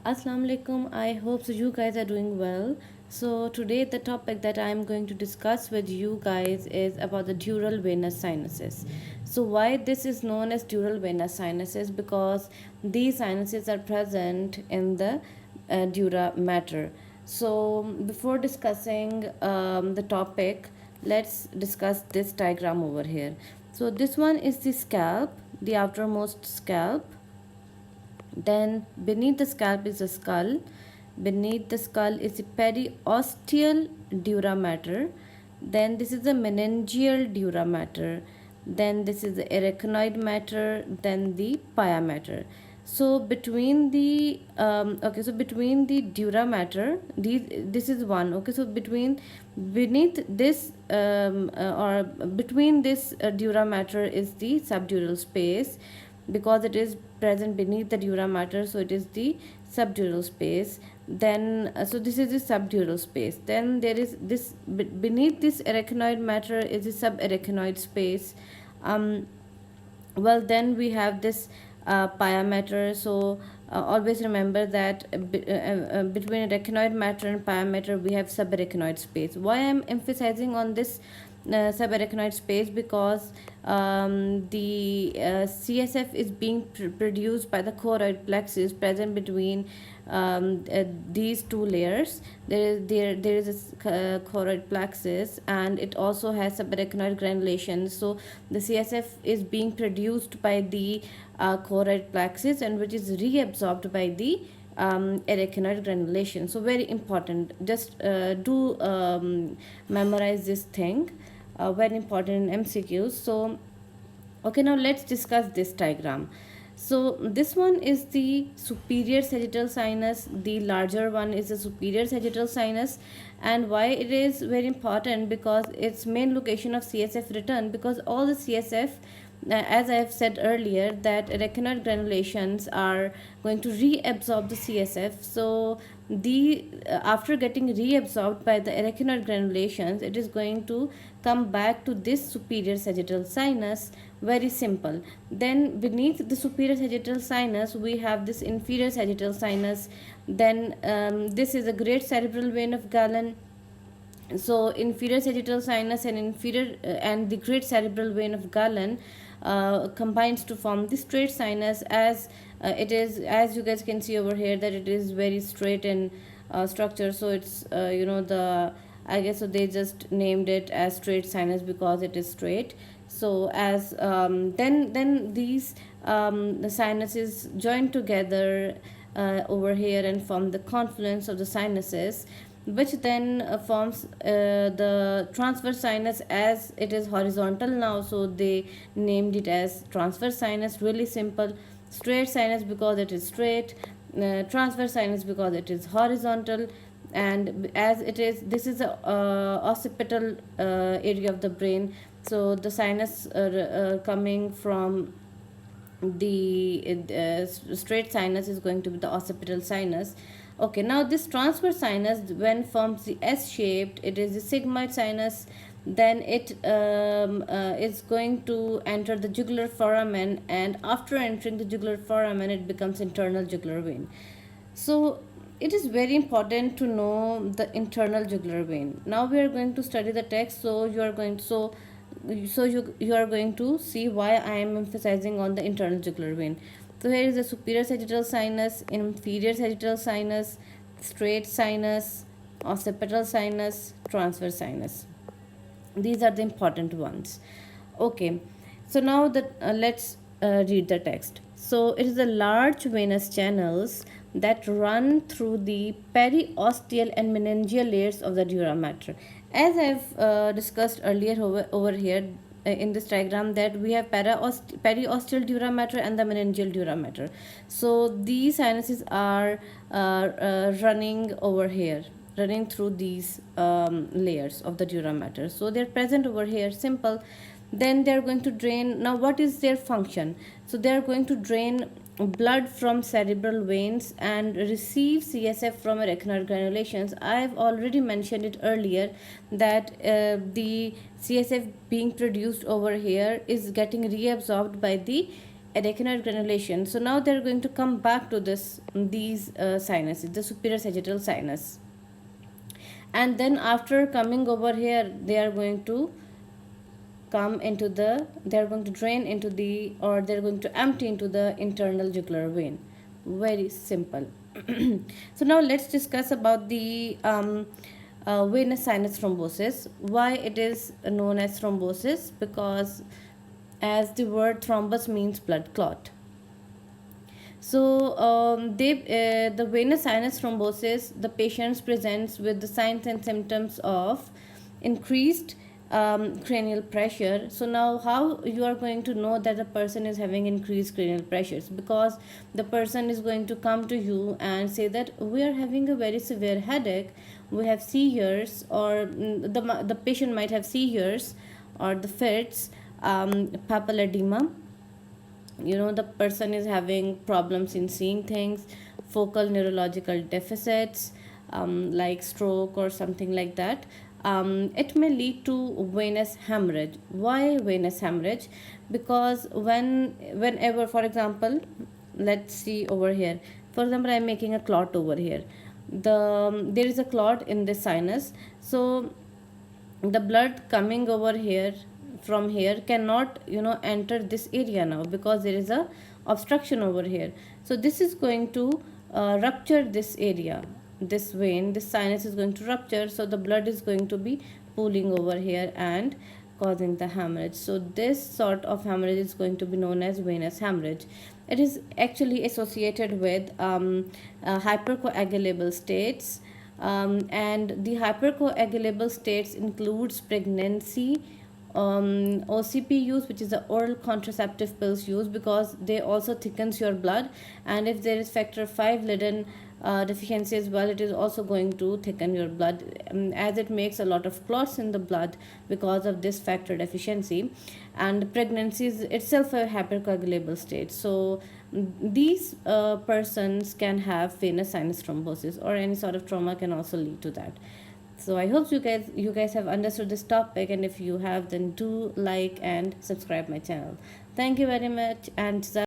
Assalamu alaikum. I hope so you guys are doing well. So today the topic that I am going to discuss with you guys is about the dural venous sinuses. So why this is known as dural venous sinuses? Because these sinuses are present in the dura mater. So before discussing the topic, let's discuss this diagram over here. So this one is the scalp, the outermost scalp. Then beneath the scalp is the skull. Beneath the skull is the periosteal dura mater. Then this is the meningeal dura mater. Then this is the arachnoid mater. Then the pia mater. So between the between the dura mater, this is one. Okay, so beneath this or between this dura mater is the subdural space, because it is present beneath the dura mater, so it is the subdural space. Then so this is the subdural space. Then there is this beneath this arachnoid mater is the subarachnoid space. um well, then we have this pia mater. So always remember that between arachnoid mater and pia mater we have subarachnoid space. Why I'm emphasizing on this subarachnoid space? Because the CSF is being produced by the choroid plexus present between these two layers. There is a choroid plexus, and it also has subarachnoid granulation. So the CSF is being produced by the choroid plexus, and which is reabsorbed by the arachnoid granulation. So very important. Just do memorize this thing. Very important in MCQs. So okay, now let's discuss this diagram. So this one is the superior sagittal sinus. The larger one is the superior sagittal sinus. And why it is very important? Because its main location of CSF return, because all the CSF, as I have said earlier, that arachnoid granulations are going to reabsorb the CSF. So the after getting reabsorbed by the arachnoid granulations, it is going to come back to this superior sagittal sinus. Very simple. Then beneath the superior sagittal sinus we have this inferior sagittal sinus. Then this is a great cerebral vein of Galen. So inferior sagittal sinus and inferior and the great cerebral vein of Galen combines to form the straight sinus. As it is, as you guys can see over here, that it is very straight in structure. So it's the, I guess so they just named it as straight sinus because it is straight. So as then these the sinuses join together over here and form the confluence of the sinuses, which then forms the transverse sinus. As it is horizontal now, so they named it as transverse sinus. Really simple. Straight sinus because it is straight, transverse sinus because it is horizontal. And as it is, this is a occipital area of the brain. So the sinus coming from the straight sinus is going to be the occipital sinus. Okay, now this transverse sinus, when forms the S-shaped, it is the sigmoid sinus. Then it is going to enter the jugular foramen, and after entering the jugular foramen it becomes internal jugular vein. So it is very important to know the internal jugular vein. Now we are going to study the text. So you are going to see why I am emphasizing on the internal jugular vein. So here is the superior sagittal sinus, inferior sagittal sinus, straight sinus, occipital sinus, transverse sinus. These are the important ones. Okay, so now let's read the text. So it is the large venous channels that run through the periosteal and meningeal layers of the dura mater. As I've discussed earlier over here in this diagram, that we have periosteal dura mater and the meningeal dura mater. So these sinuses are running over here, running through these layers of the dura mater. So they're present over here. Simple. Then they're going to drain. Now what is their function? So they're going to drain blood from cerebral veins and receive CSF from arachnoid granulations. I've already mentioned it earlier that the CSF being produced over here is getting reabsorbed by the adenoid granulation. So now they're going to come back to these sinuses, the superior sagittal sinus. And then after coming over here, they're going to drain into the, or they're going to empty into the internal jugular vein. Very simple. So now let's discuss about the venous sinus thrombosis. Why it is known as thrombosis? Because as the word thrombus means blood clot. So the venous sinus thrombosis, the patient presents with the signs and symptoms of increased cranial pressure. So now how you are going to know that the person is having increased cranial pressures? Because the person is going to come to you and say that we are having a very severe headache, we have seizures, or the patient might have seizures or the fits, papal edema. The person is having problems in seeing things, focal neurological deficits, like stroke or something like that. It may lead to venous hemorrhage. Why venous hemorrhage? Because whenever, for example, let's see over here, for example, I'm making a clot over here. There is a clot in the sinus, so the blood coming over here from here cannot enter this area now, because there is a obstruction over here. So this is going to rupture this area, this vein, this sinus is going to rupture, so the blood is going to be pooling over here and causing the hemorrhage. So this sort of hemorrhage is going to be known as venous hemorrhage. It is actually associated with hypercoagulable states, and the hypercoagulable states includes pregnancy, OCP use, which is the oral contraceptive pills use, because they also thickens your blood. And if there is factor 5 Leiden deficiency as well, it is also going to thicken your blood, as it makes a lot of clots in the blood because of this factor deficiency. And pregnancy is itself a hypercoagulable state. So these persons can have venous sinus thrombosis, or any sort of trauma can also lead to that. So I hope you guys have understood this topic, and if you have, then do like and subscribe my channel. Thank you very much, and